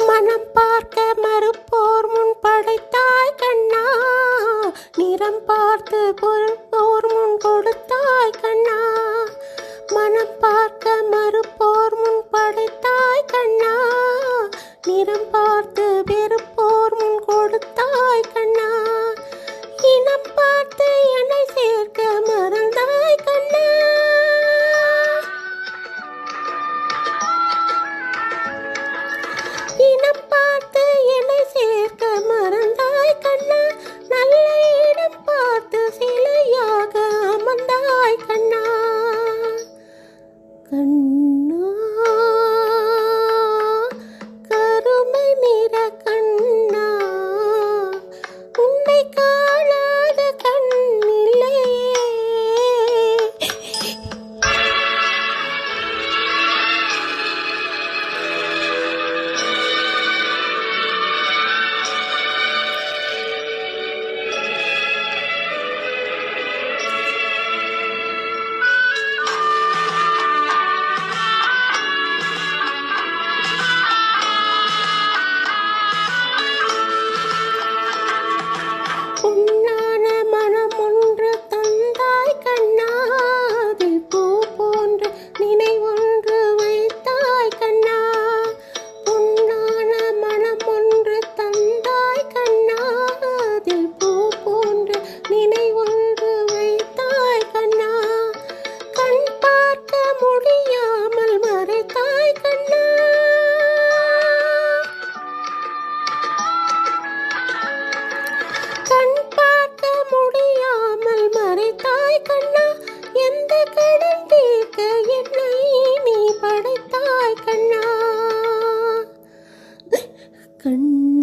மனம் பார்க்க மறுப்போர் முன் படைத்தாய் கண்ணா, நிறம் பார்த்து பொறுப்போர் முன் கொடுத்தாய் கண்ணா. மனம் பார்க்க மறுப்போர் முன் படைத்தாய் கண்ணா, நிறம் பார்த்து வெறுப்போர் முன் கொடுத்தாய் கண்ணா. இனம் பார்த்து என்னை சேர்க்க மறந்தாய் கண்ணா. இனம் பார்த்து என்னை சேர்க்க மறந்தாய் கண்ணா. நல்ல இடம் பார்த்து சிலையாக அமர்ந்தாய் கண்ணா. கண்ணா கருமை நிற கண்ணா, உன்னை காணாத கண்ணில்லையே. உன்னான மனம் ஒன்று தந்தாய் கண்ணா, அதில் பூ போன்ற நினைவொன்று வைத்தாய் கண்ணா. உன்னான மனம் ஒன்று தந்தாய் கண்ணா, அதில் பூ போன்ற நினைவொன்று வைத்தாய் கண்ணா. கண் பார்க்க முடியாமல் மறைத்தாய் கண்ணா. கண் பார்க்க முடியாமல் மறைத்தாய் கண்ணா. எந்த கடன் தீர்க்க என்னை நீ படைத்தாய் கண்ணா. கண்ணா